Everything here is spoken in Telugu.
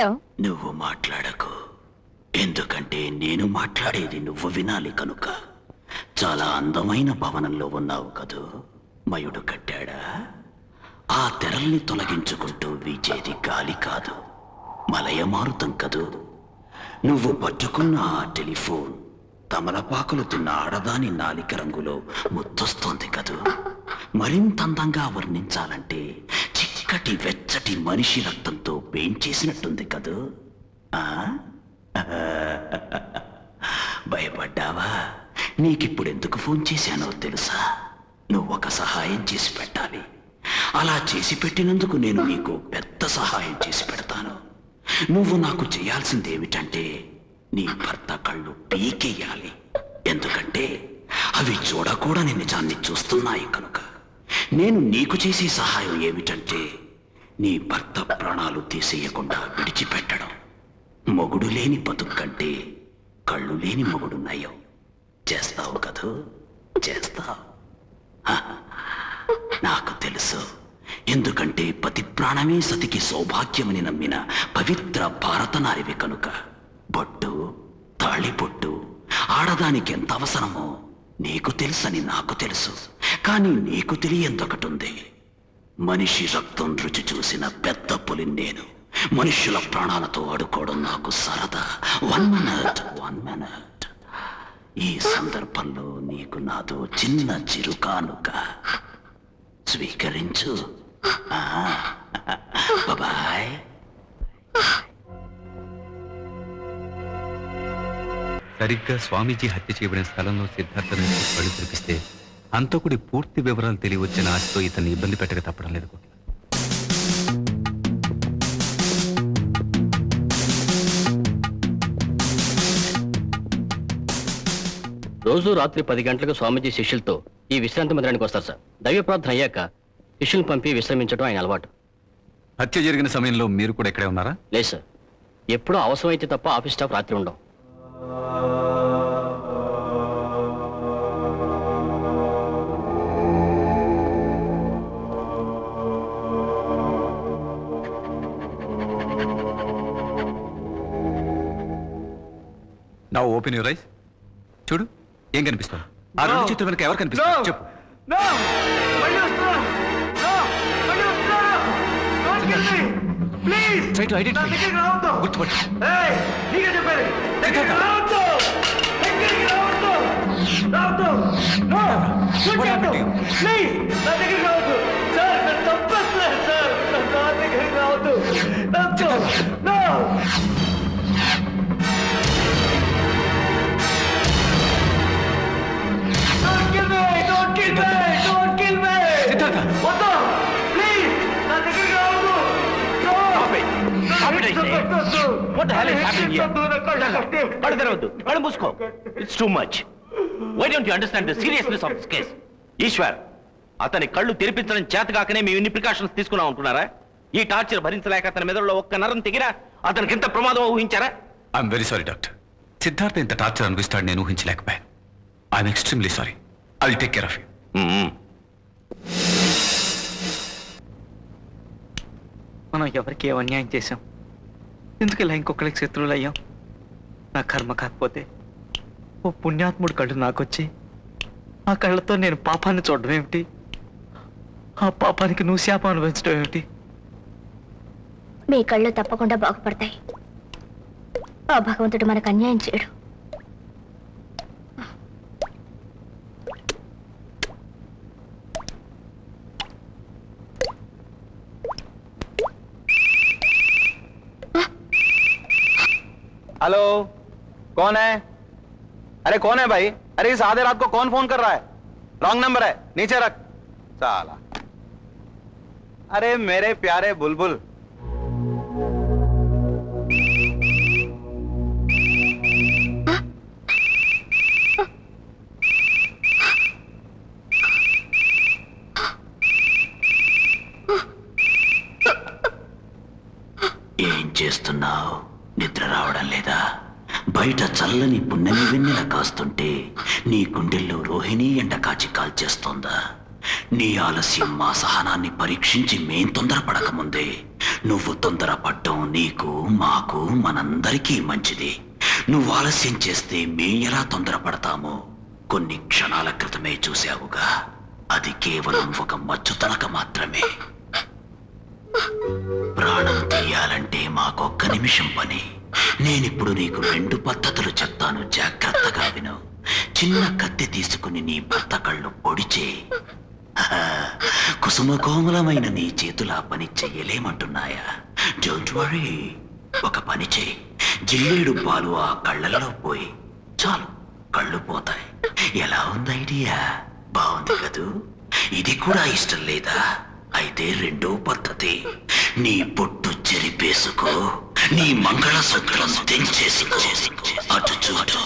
మాట్లాడావు? నువ్వు మాట్లాడకు, ఎందుకంటే నేను మాట్లాడేది నువ్వు వినాలి కనుక. చాలా అందమైన భవనంలో ఉన్నావు కదూ, మయుడు కట్టాడా? ఆ తెరల్ని తొలగించుకుంటూ వీచేది గాలి కాదు, మలయమారుతం కదూ. నువ్వు పట్టుకున్న ఆ టెలిఫోన్ తమలపాకులు తిన్న ఆడదాని నాలిక రంగులో ముద్దొస్తోంది కదూ. మరింత అందంగా వర్ణించాలంటే చిక్కటి వెచ్చటి మనిషి రక్తంతో పెయింట్ చేసినట్టుంది కదూ. భయపడ్డావా? నీకిప్పుడెందుకు ఫోన్ చేశానో తెలుసా? నువ్వొక సహాయం చేసి పెట్టాలి. అలా చేసి పెట్టినందుకు నేను నీకు పెద్ద సహాయం చేసి పెడతాను. నువ్వు నాకు చేయాల్సిందేమిటంటే నీ భర్త కళ్ళు పీకేయాలి. ఎందుకంటే అవి చూడకూడని నిజాన్ని చూస్తున్నాయి కనుక. నేను నీకు చేసే సహాయం ఏమిటంటే నీ భర్త ప్రాణాలు తీసేయకుండా విడిచిపెట్టడం. మొగుడు లేని బతుకు కంటే కళ్ళు లేని మొగుడు నయం. చేస్తావు కదూ? చేస్తావు. నాకు తెలుసు, ఎందుకంటే పతి ప్రాణమే సతికి సౌభాగ్యమని నమ్మిన పవిత్ర భారతనారివి కనుక. బొట్టు, తాళిబొట్టు ఆడదానికి ఎంత అవసరమో నీకు తెలుసని నాకు తెలుసు. కానీ నీకు తెలియందొకటుంది. మనిషి రక్తం రుచి చూసిన పెద్ద పులి నేను. మనుష్యుల ప్రాణాలతో ఆడుకోవడం నాకు సరదా. 1 మినిట్. ఈ సందర్భంలో నీకు నాదో చిన్న చిరుకానుక. స్వీకరించు. బాయ్. సరిగ్గా స్వామీజీ హత్య చేయబడిన స్థలంలో సిద్ధార్థ నుంచి కళ్ళు తెరిపిస్తే హంతకుడి పూర్తి వివరాలు తెలియవచ్చిన ఆశతో ఇతన్ని ఇబ్బంది పెట్టక తప్పడం లేదు. రోజు రాత్రి 10 గంటలకు స్వామీజీ శిష్యులతో ఈ విశ్రాంతి మందిరానికి వస్తారు సార్. దైవ ప్రార్థన అయ్యాక శిష్యులను పంపి విశ్రమించడం ఆయన అలవాటు. హత్య జరిగిన సమయంలో మీరు కూడా ఇక్కడే ఉన్నారా? లేదు సార్, ఎప్పుడూ అవసరమైతే తప్ప ఆఫీస్ స్టాఫ్ రాత్రి ఉండం. నా ఓపెన్ యువర్ ఐస్. చూడు, ఏం కనిపిస్తుంది? ఆ రెండు చేతుల వెనక ఎవరు కనిపిస్తారు? చెప్పు. What the hell is happening here? కళ్ళు తెరవద్దు, కళ్ళు మూసుకో. It's too much. Why don't you understand the seriousness of this case? Eshwar, అతని కళ్ళు తెరిపించడం చేతగాకనే మేము ఇన్ని ప్రికాషన్స్ తీసుకున్నాం అనుకున్నారా? ఈ టార్చర్ భరించలేక అతని మెదడులో ఒక్క నరం తెగిరా అతనికి ఎంత ప్రమాదం ఊహించారా? I am very sorry doctor. Siddhartha ఇంత టార్చర్ అనిపిస్తాడు నేను ఊహించలేకపోయాను. I am extremely sorry. I will take care of you. మనం ఎవరికి ఏం అన్యాయం చేశాం? ఎందుకు ఇలా ఇంకొకరికి శత్రువులు అయ్యాం? నా కర్మ కాకపోతే ఓ పుణ్యాత్ముడు కళ్ళు నాకొచ్చి ఆ కళ్ళతో నేను పాపాన్ని చూడడం ఏమిటి? ఆ పాపానికి నువ్వు శాపం అనుభవించడం ఏమిటి? మీ కళ్ళు తప్పకుండా బాగుపడతాయి. ఆ భగవంతుడు మనకు అన్యాయం చేయడు. हेलो, कौन है? अरे कौन है भाई? अरे इस आधे रात को कौन फोन कर रहा है? रॉन्ग नंबर है, नीचे रख साला। अरे मेरे प्यारे बुलबुल, ఏం చేస్తున్నావు? నిద్ర రావడం లేదా? బయట చల్లని పున్నమి వెన్నెల కాస్తుంటే నీ గుండెల్లో రోహిణి ఎండ కాచి కాల్చేస్తోందా? నీ ఆలస్యం మా సహనాన్ని పరీక్షించి మేం తొందరపడకముందే నువ్వు తొందరపడ్డం నీకు మాకు మనందరికీ మంచిది. నువ్వు ఆలస్యం చేస్తే మేం ఎలా తొందరపడతామో కొన్ని క్షణాల క్రితమే చూశావుగా. అది కేవలం ఒక మచ్చుతనక మాత్రమే. ప్రాణం తీయాలంటే మాకొక్క నిమిషం పని. నేనిప్పుడు నీకు 2 పద్ధతులు చెప్తాను, జాగ్రత్తగా విను. చిన్న కత్తి తీసుకుని నీ భర్త కళ్ళు పొడిచే. కుసుమకోమలమైన నీ చేతులు ఆ పని చెయ్యలేమంటున్నాయా? Don't worry. ఒక పని చేయి, జిల్లేడు పాలు ఆ కళ్ళల్లో పోయి చాలు, కళ్ళు పోతాయి. ఎలా ఉంది ఐడియా? బాగుంది కదూ? ఇది కూడా ఇష్టం లేదా? అయితే 2వ పద్ధతి, నీ పొట్టు చెరిపేసుకో, నీ మంగళసూత్రం తెంచేసుకో. అటు చూడు.